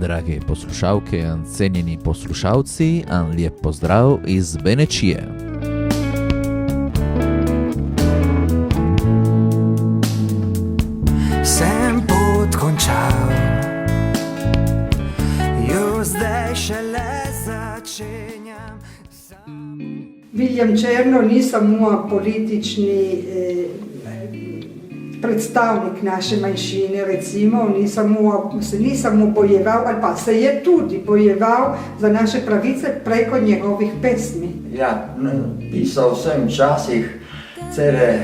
Drage poslušalke in cenjeni poslušalci, en lep pozdrav iz Benečije. Sem pot končal, jo zdaj šele začenjam. Viljem Černo ni samo politični predstavnik naše manjšine, recimo, se ni samo bojeval, ali pa se je tudi bojeval za naše pravice preko njegovih pesmi. Ja, pisal sem včasih cele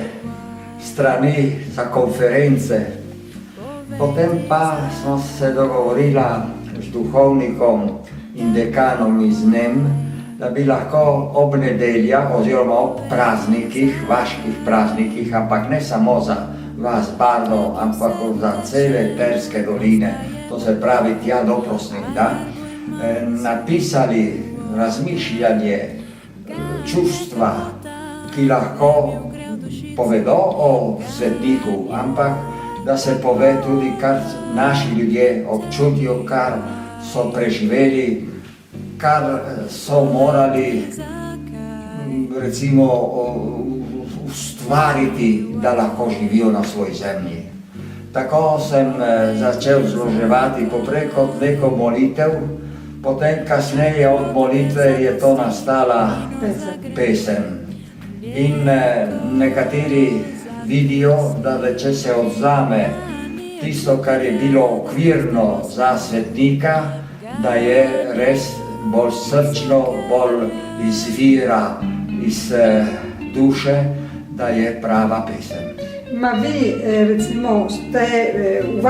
strani za konference. Potem pa smo se dogovorila z duhovnikom in dekanom iz NEM, da bi lahko ob nedeljah oziroma ob praznikih, vaških praznikih, ampak ne samo za vas Bardo, ampak za cele Terske doline, to se pravi tja do Prosnida, napisali razmišljanje, čustva, ki lahko povedo o svetniku, ampak da se pove tudi, kar naši ljudje občutijo, kar so preživeli, kar so morali, recimo, ustvariti, da lahko živijo na svoji zemlji. Tako sem začel zloževati poprej kot neko molitev, potem kasneje od molitve je to nastala pesem. In nekateri vidijo, da če se odzame tisto, kar je bilo okvirno za svetnika, da je res bolj srčno, bolj izvira iz duše, da je prava pesem. Ma vi, recimo, ste v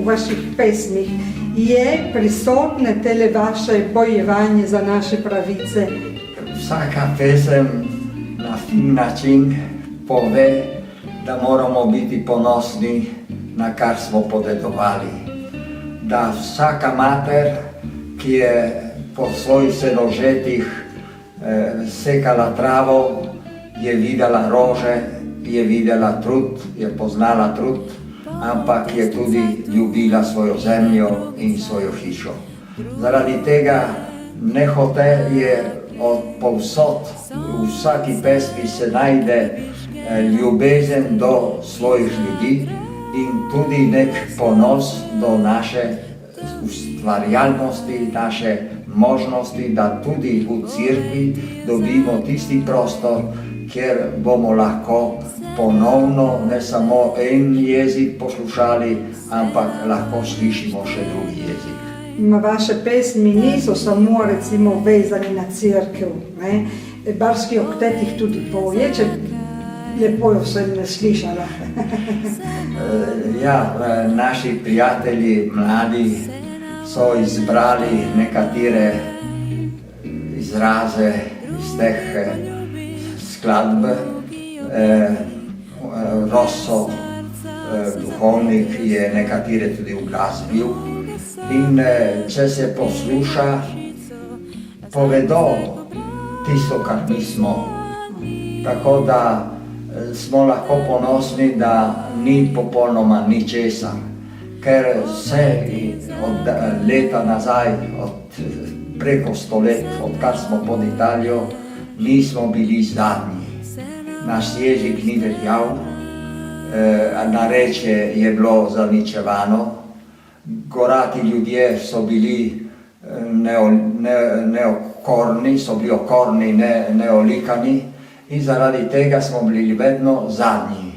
vaših pesmih je prisotne tele vaše bojevanje za naše pravice? Vsaka pesem na fin način pove, da moramo biti ponosni na kar smo podedovali. Da vsaka mater, ki je po svojih senožetih sekala travo, je videla rože, je videla trud, je poznala trud, ampak je tudi ljubila svojo zemljo in svojo hišo. Zaradi tega nehote je povsod, v vsaki pesmi se najde ljubezen do svojih ljudi in tudi nek ponos do naše ustvarjalnosti, naše možnosti, da tudi v cerkvi dobimo tisti prostor, kjer bomo lahko ponovno ne samo en jezik poslušali, ampak lahko slišimo še drugi jezik. Vaše pesmi niso samo, recimo, vezani na cerkev, ne? Barski oktet jih tudi poje, če lepo jo sem slišala. Ja, naši prijatelji mladi so izbrali nekatere izraze iz teh skladb. Rosso, duhovnik, je nekatere tudi uglasbil. In če se posluša, povedo tisto, kar mi smo. Tako da smo lahko ponosni, da ni popolnoma ničesar. Ker vse od leta nazaj, od preko 100 let, odkar smo pod Italijo, nismo bili zadnji. Naš jezik ni veljal, narečje je bilo zaničevano, gorati ljudje so bili neokorni, so bili okorni, neolikani in zaradi tega smo bili vedno zadnji.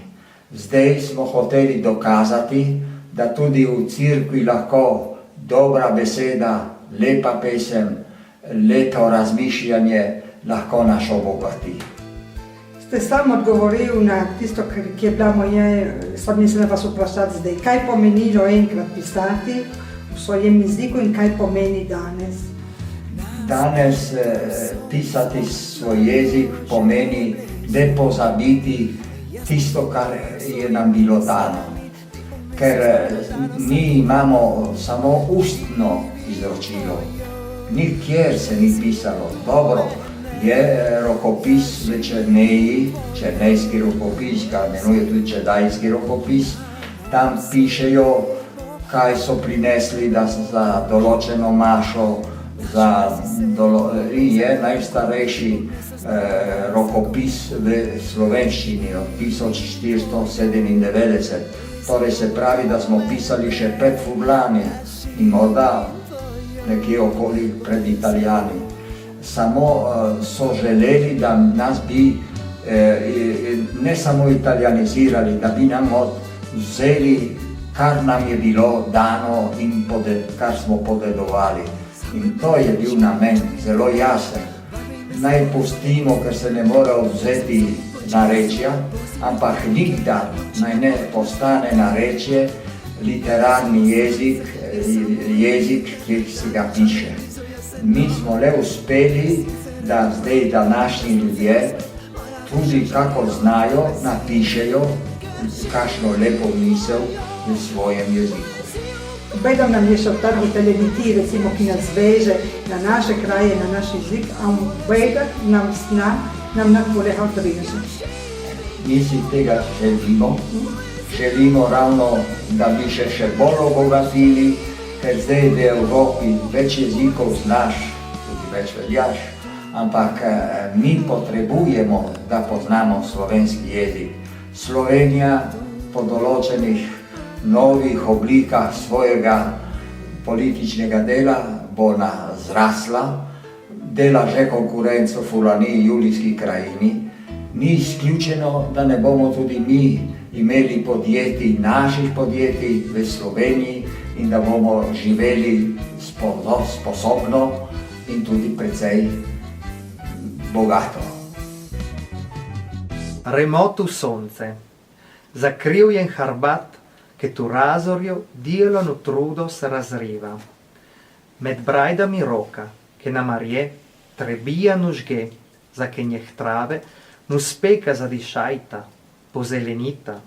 Zdaj smo hoteli dokazati, da tudi v cerkvi lahko dobra beseda, lepa pesem, lepo razmišljanje lahko nas obogati. Ste sam odgovoril na tisto, ki je bila moje, sam mislim vas vprašati zdaj. Kaj pomenilo enkrat pisati v svojem jeziku in kaj pomeni danes? Danes pisati svoj jezik pomeni ne pozabiti tisto, kar je nam bilo dano. Ker mi imamo samo ustno izročilo. Nikjer se ni pisalo. Dobro, je rokopis v Črneji, črnejski rokopis, kar imenuje tudi čedajski rokopis. Tam pišejo kaj so prinesli da za določeno mašo, je najstarejši rokopis v slovenščini od 1497. Torej se pravi, da smo pisali še pred Furlani in morda nekje okoli pred Italijani. Samo so želeli, da nas bi ne samo italijanizirali, da bi nam vzeli, kar nam je bilo dano in kar smo podedovali. In to je bil namen zelo jasen. Naj pustimo, ker se ne mora vzeti narečja, ampak nikdar naj ne postane narečje literarni jezik, ki si ga piše. Mi smo le uspeli, da zdaj današnji ljudje tudi kako znajo, napišejo kakšno lepo misel v svojem jeziku. Beda nam je še tako televiziji, recimo, ki nas veže na naše kraje, na naš jezik, a beda nam zna, nam nakolega odreže. Mi si tega želimo ravno, da bi še bolj obogatili, ker zdaj v Evropi več jezikov znaš, tudi več veljaš, ampak mi potrebujemo, da poznamo slovenski jezik. Slovenija po določenih novih oblikah svojega političnega dela bo zrasla, dela že konkurenco Furlaniji, Julijski krajini. Ni izključeno, da ne bomo tudi mi imeli podjetij, naših podjetij v Sloveniji in da bomo živeli sposobno in tudi precej bogato. Remoto sonce, zakrivljen hrbat, che tu razorju dijelonu trudo se razriva. Med brajdami roka, che na marje trebija nužge, za che njeh trave, nu speka zadišajta, pozelenita.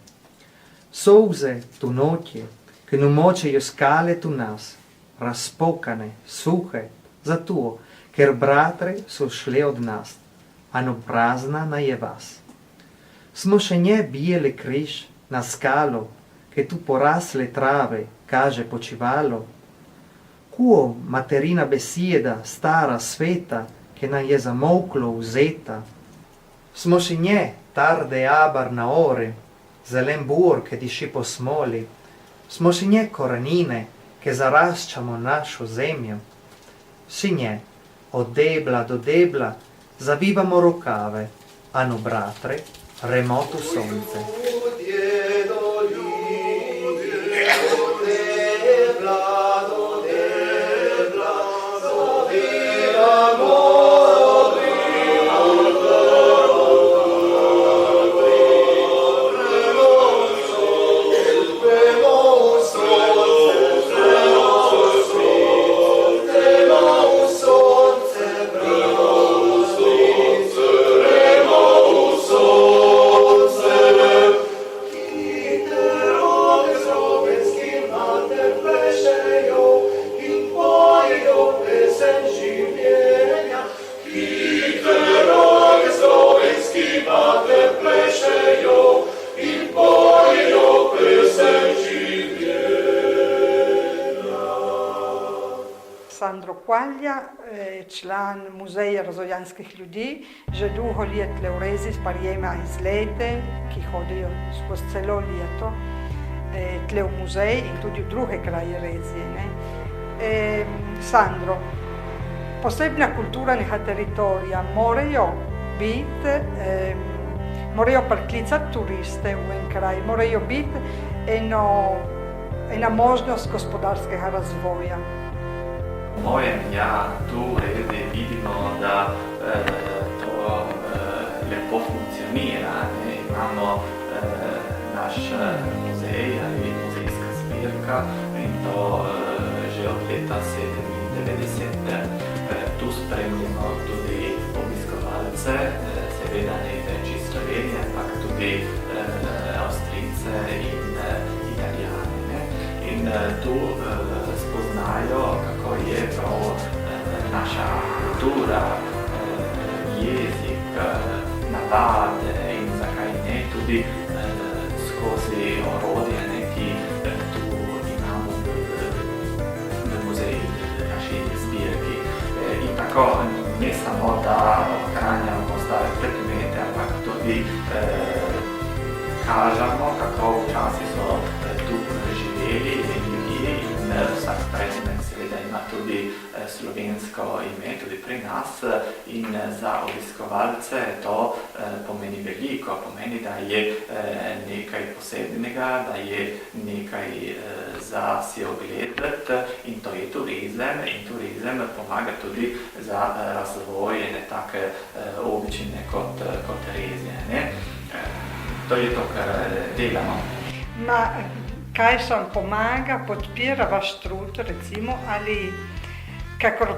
Souze tu noće, che nu močejo skale tu nas, razpokane, suhe, zato, ker bratre so šle od nas, a no prazna na je vas. Smo še nje bijele križ na skalo, che tu porasle trave, kaže počivalo. Kuo materina beseda, stara, sveta, che nam je zamolklo vzeta. Smo še nje tarde abar na ore, zelen bur, che diši po smoli. Smo še nje korenine, che zaraščamo našo zemljo. Še nje, od debla do debla, zavivamo rokave, a no bratre, remoto sonce. Sandro Quaglia, član Muzeja rozvojanskih ljudi, že dolgo let v Rezi sprejema izlete, ki hodijo skozi celo leto tle v muzej in tudi v druge kraje Rezije. Sandro, posebna kultura neka teritorija morajo priklicati turiste v en kraj, morajo biti ena možnost gospodarskega razvoja. Mojem, ja, tu Rezi vidimo, da to lepo funkcionira. Imamo naš muzej ali muzejska zbirka in to že od leta 1997. Tu spremljamo tudi obiskovalce, seveda ne več iz Slovenije, ampak tudi Avstrijce in Italijane. In tu spoznajo, kako je prav naša kultura, jezik, navade in zakaj ne tudi skozi orodje, ki tu imamo v tudi kažemo, kako včasih so tu živeli ljudje in vsak predimek seveda ima tudi slovensko ime, tudi pri nas in za obiskovalce to pomeni veliko, pomeni, da je nekaj posebnega, da je nekaj za si ogledati in to je turizem in turizem pomaga tudi za razvoj ene take občine kot Rezje, ne? To je to, kar delamo. Kaj vam pomaga, podpira vaš trud, recimo, ali kakor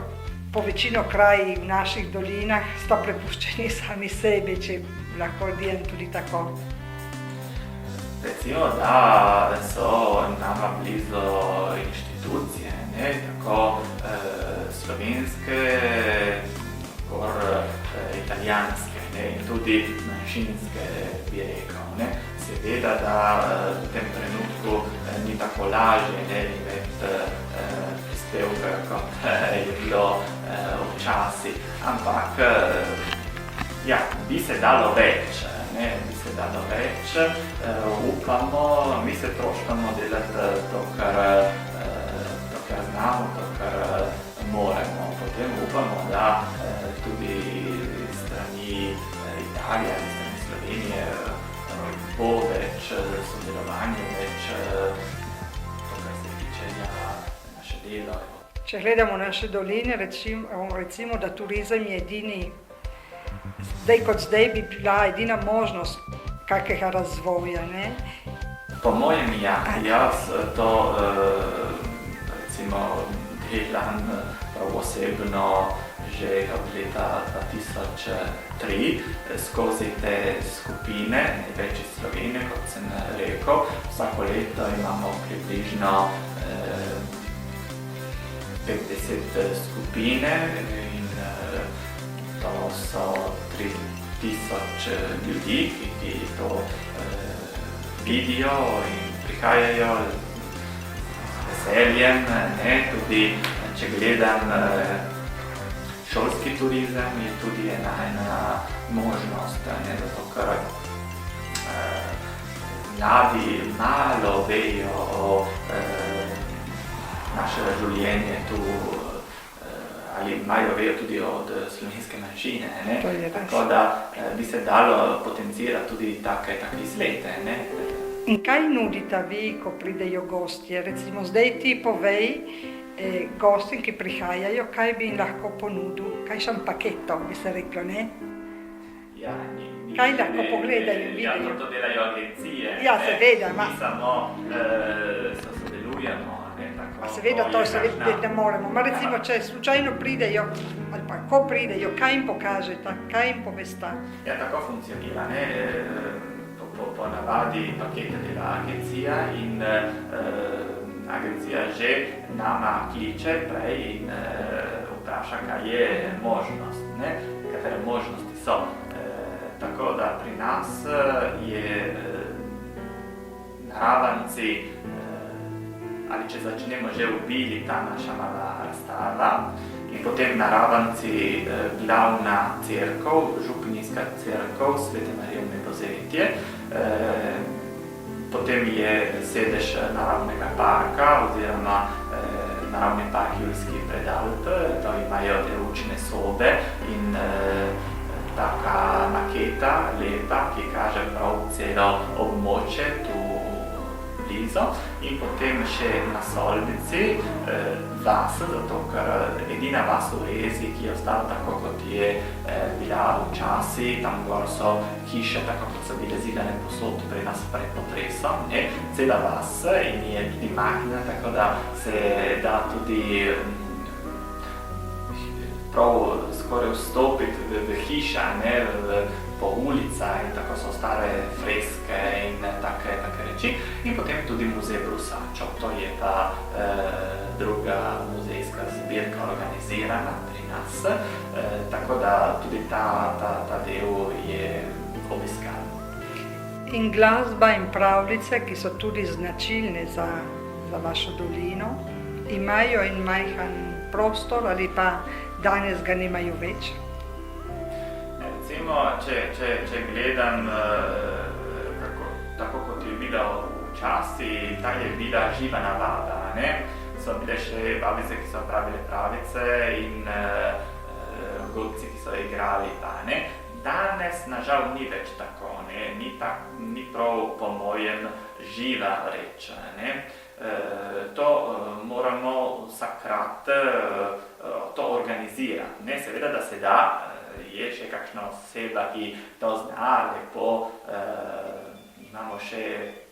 po večino kraji v naših dolinah sta prepuščeni sami sebi, če lahko dijem tudi tako? Recimo, da so nama blizu inštitucije, ne? Tako slovenske, kot italijanske, ne? In tudi manjšinske, bi rekel, ne? Seveda, da v tem trenutku ni tako lažje, ne, imeti prispevke, kot je bilo včasih, ampak ja, bi se dalo več, ne, bi se dalo več, upamo, mi se troškamo delati to, kar znamo, to, kar moremo, potem upamo, da tudi strani Italije, strani Slovenije, bo več sodelovanja, več to, kar se tiče naše delo. Če gledamo naše doline, recimo, da turizem je edini, zdaj kot zdaj bi bila edina možnost kakega razvoja, ne? Po mojem ja, jaz to recimo delam prav osebno že od leta 2003 skozi te skupine, največ iz Slovenije, kot sem rekel. Vsako leto imamo približno 50 skupine in to so 3000 ljudi, ki to vidijo in prihajajo z veseljem, ne, tudi če gledam šolski turizem je tudi ena možnost, ne, zato ker mladi malo vejo o našega življenja tu, ali malo vejo tudi od slovenske manjšine, ne, tako da bi se dalo potencirati tudi take izlete, ne. In kaj nudite vi, ko pridejo gostje? Recimo, zdaj ti povej, gostim, ki prihajajo, kaj bi jim lahko ponudil, kakšen paketo, bi se reklo, ne? Ja, kaj lahko pogledajo, vidijo? Ja, to delajo agencije. Ja, seveda. Mi samo sodelujemo, ne, tako. Seveda, to seveda ne moremo. Ma recimo, če slučajno pridejo, ali pa ko pridejo, kaj jim pokažete, kaj jim povesta? Ja, tako funkcionira, ne? Po navadi pakete dela agencija in agencija že nama kliče prej in vpraša, kaj je možnost, ne? Katere možnosti so. Tako da pri nas je naravanci, ali če začnemo že v Bili, ta naša mala razstava, in potem naravanci glavna cerkev, župnijska cerkev Svete Marije v Nebozetje, potem je sedež naravnega parka oziroma naravni park Julijski predalp, to imajo te učne sobe in taka maketa lepa, ki kaže prav celo območje tu blizu, in potem še na Solnici vas, zato ker edina vas v Rezji, ki je ostala tako, kot je bila včasih, tam gor so hiše, tako kot so bile zidane posod pri nas pred potresom, ne, cela vas in je tudi maknjena, tako da se da tudi prav skoraj vstopiti v hiša, ne, po ulicah in tako so stare freske in take reči. In potem tudi muzej brusačev, to je ta druga muzejska zbirka organizirana pri nas, tako da tudi ta del je obiskan. In glasba in pravljice, ki so tudi značilne za vašo dolino, imajo en majhen prostor ali pa danes ga nimajo več? Recimo, recimo, če gledam, tako kot je bila včasih, ta je bila živa navada, ne? So bile še babice, ki so pravile pravice in godci, ki so igrali, pa ne? Danes, nažal, ni več tako, ne? Ni prav, po mojem, živa reč, ne? To moramo vsakrat to organizirati, ne? Seveda, da se da, je še kakšna oseba, ki to zna lepo, imamo še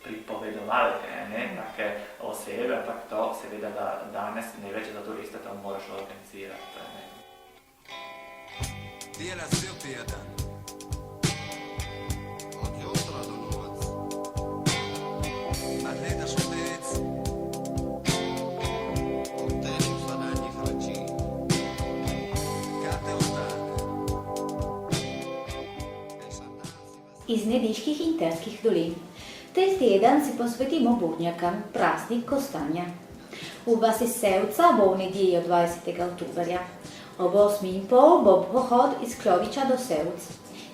pripovedovalke, ne, take osebe, ampak to seveda da danes ne več za turiste to moraš organizirati. Ne. Dela cel teden. Od jutra do noč. A gledaš ulic. Obtežim zvadanjih reči. Kaj te ostane? Iz Nediških in Terskih dolin. Tej teden si posvetimo Burnjakam, praznik kostanja. V vasi Sevca bo v nedjeljo 20. oktoberja. Ob 8:30 bo pohod iz Kloviča do Sevc.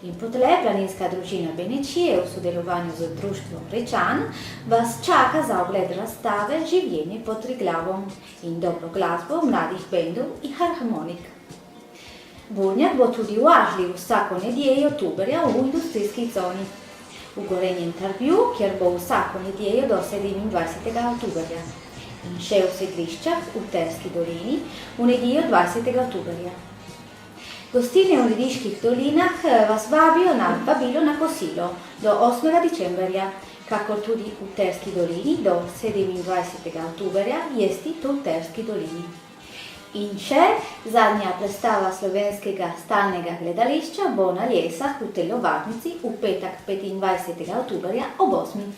In potlej planinska družina Benečije v sodelovanju z društvom Rečan vas čaka za ogled razstave Življenje pod Triglavom in dobro glasbo mladih bendov in harmonik. Burnjak bo tudi v Ažli vsako nedjeljo oktoberja v industrijski coni. V Gorenjem Trgu, kjer bo vsako nedjeljo do 27. oktoberja. In še v sedliščah v Terski dolini v nedjeljo 20. oktoberja. Gostilne v Nediških dolinah vas vabijo na vabilo na kosilo do 8. decemberja, kakor tudi v Terski dolini do 27. oktoberja jesti to v Terski dolini. In še zadnja predstava slovenskega stalnega gledališča bo na Jesah v telovadnici v petek 25. oktoberja ob 8.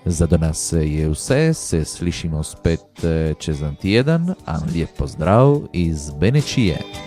Za danas je vse, se slišimo spet čez en teden, a lep pozdrav iz Benečije.